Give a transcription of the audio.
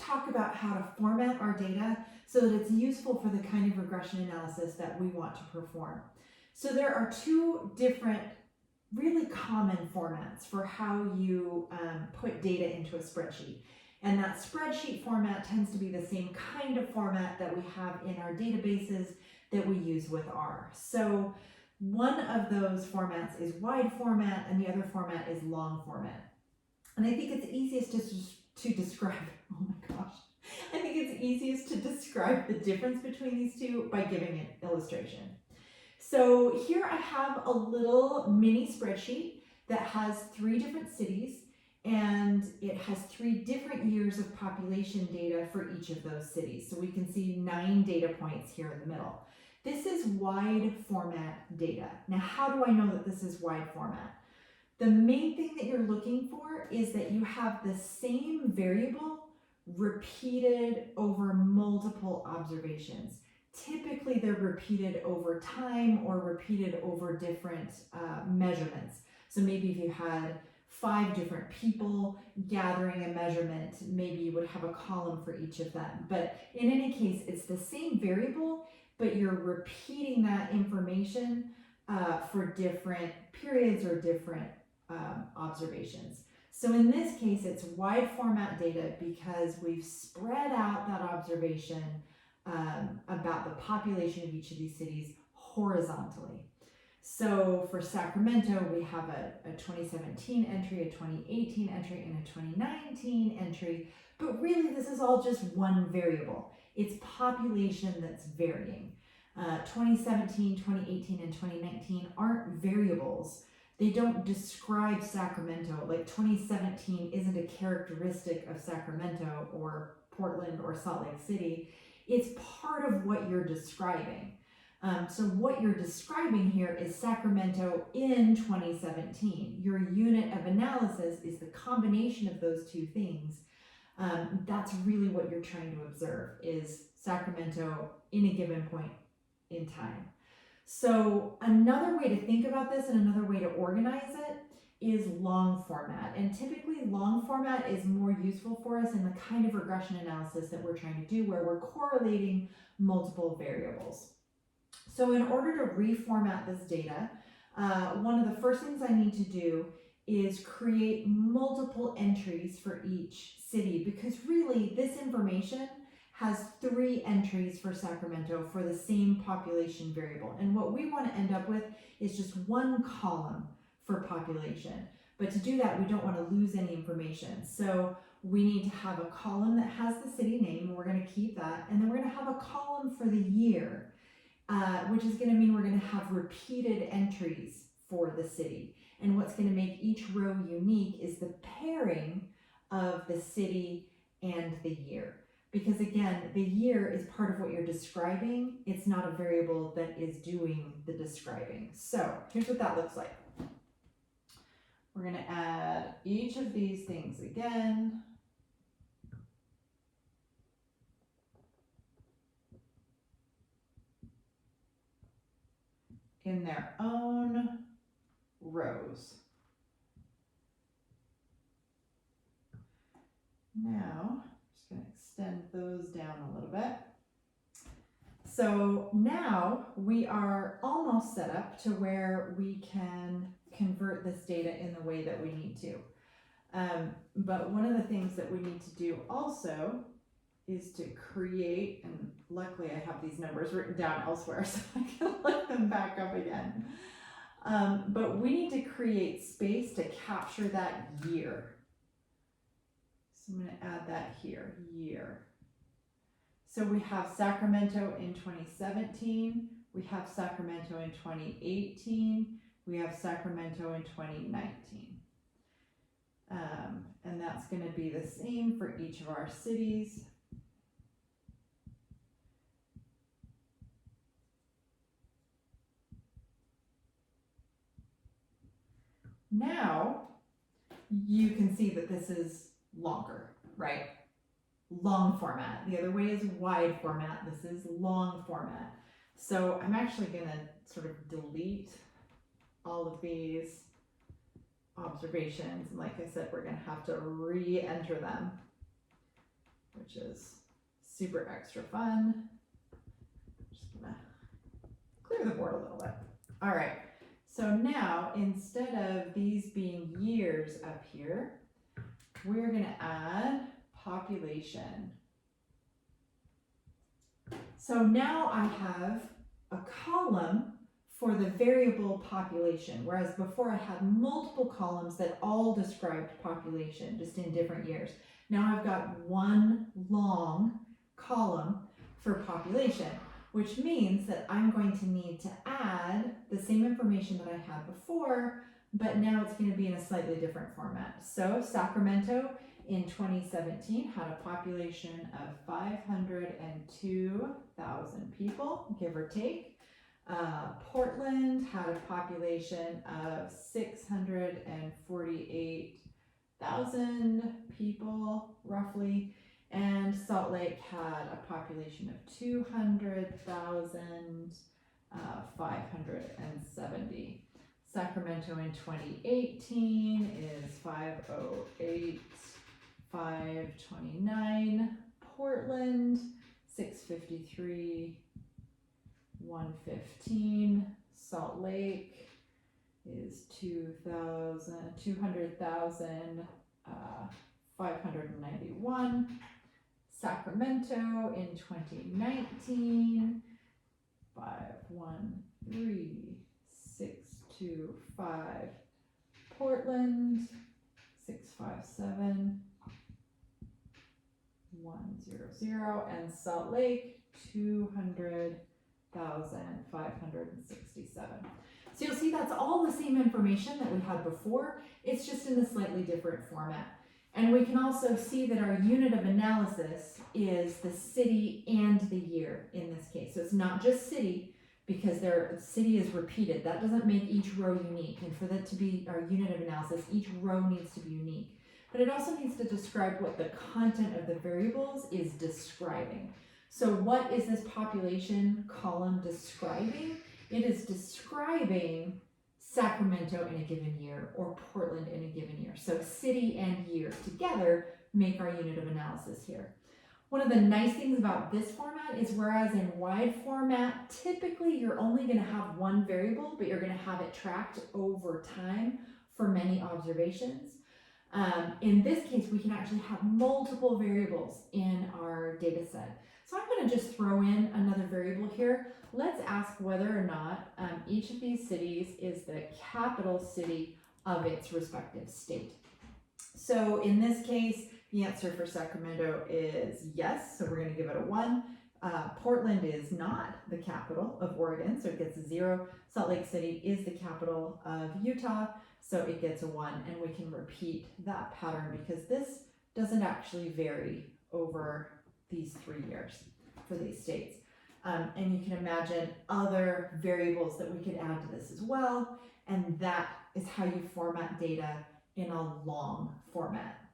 talk about how to format our data so that it's useful for the kind of regression analysis that we want to perform. So there are two different really common formats for how you put data into a spreadsheet. And that spreadsheet format tends to be the same kind of format that we have in our databases that we use with R. So one of those formats is wide format and the other format is long format. And I think it's easiest to describe, oh my gosh, I think it's easiest to describe the difference between these two by giving an illustration. So here I have a little mini spreadsheet that has 3 different cities, and it has 3 different years of population data for each of those cities. So we can see 9 data points here in the middle. This is wide format data. Now, how do I know that this is wide format? The main thing that you're looking for is that you have the same variable repeated over multiple observations. Typically, they're repeated over time or repeated over different measurements. So maybe if you had 5 different people gathering a measurement, maybe you would have a column for each of them. But in any case, it's the same variable, but you're repeating that information for different periods or different observations. So in this case, it's wide format data because we've spread out that observation about the population of each of these cities horizontally. So for Sacramento, we have a 2017 entry, a 2018 entry, and a 2019 entry, but really this is all just one variable. It's population that's varying. 2017, 2018, and 2019 aren't variables. They don't describe Sacramento. Like 2017 isn't a characteristic of Sacramento or Portland or Salt Lake City. It's part of what you're describing. So what you're describing here is Sacramento in 2017. Your unit of analysis is the combination of those two things. That's really what you're trying to observe, is Sacramento in a given point in time. So another way to think about this and another way to organize it is long format. And typically long format is more useful for us in the kind of regression analysis that we're trying to do, where we're correlating multiple variables. So in order to reformat this data, one of the first things I need to do is create multiple entries for each city, because really this information has 3 entries for Sacramento for the same population variable. And what we want to end up with is just one column for population. But to do that, we don't want to lose any information. So we need to have a column that has the city name, and we're going to keep that. And then we're going to have a column for the year, which is going to mean we're going to have repeated entries for the city. And what's going to make each row unique is the pairing of the city and the year. Because again, the year is part of what you're describing. It's not a variable that is doing the describing. So here's what that looks like. We're going to add each of these things again. In their own rows. Now, I'm just going to extend those down a little bit. So now we are almost set up to where we can convert this data in the way that we need to. But one of the things that we need to do also is to create, and luckily I have these numbers written down elsewhere so I can look them back up again. But we need to create space to capture that year. So I'm going to add that here, year. So we have Sacramento in 2017, we have Sacramento in 2018, we have Sacramento in 2019. And that's going to be the same for each of our cities. Now you can see that this is longer, right? Long format. The other way is wide format. This is long format. So I'm actually going to sort of delete all of these observations. And like I said, we're going to have to re-enter them. which is super extra fun. Just gonna clear the board a little bit. All right, so now instead of these being years up here, we're gonna add population. So now I have a column for the variable population, whereas before I had multiple columns that all described population, just in different years. Now I've got one long column for population, which means that I'm going to need to add the same information that I had before, but now it's going to be in a slightly different format. So Sacramento in 2017 had a population of 502,000 people, give or take. Portland had a population of 648,000 people, roughly, and Salt Lake had a population of 200,570. Sacramento in 2018 is 508,529. Portland 653,115. Salt Lake is 200,591. Sacramento in 2019 513,625. Portland 657,100, and Salt Lake 200,567. So you'll see that's all the same information that we had before, it's just in a slightly different format. And we can also see that our unit of analysis is the city and the year in this case. So it's not just city, because city is repeated. That doesn't make each row unique. And for that to be our unit of analysis, each row needs to be unique. But it also needs to describe what the content of the variables is describing. So what is this population column describing? It is describing Sacramento in a given year or Portland in a given year. So city and year together make our unit of analysis here. One of the nice things about this format is whereas in wide format, typically you're only going to have one variable, but you're going to have it tracked over time for many observations. In this case, we can actually have multiple variables in our data set. So I'm going to just throw in another variable here. Let's ask whether or not each of these cities is the capital city of its respective state. So in this case, the answer for Sacramento is yes, so we're going to give it a 1. Portland is not the capital of Oregon, so it gets a 0. Salt Lake City is the capital of Utah, so it gets a 1. And we can repeat that pattern because this doesn't actually vary over these 3 years for these states. And you can imagine other variables that we could add to this as well, and that is how you format data in a long format.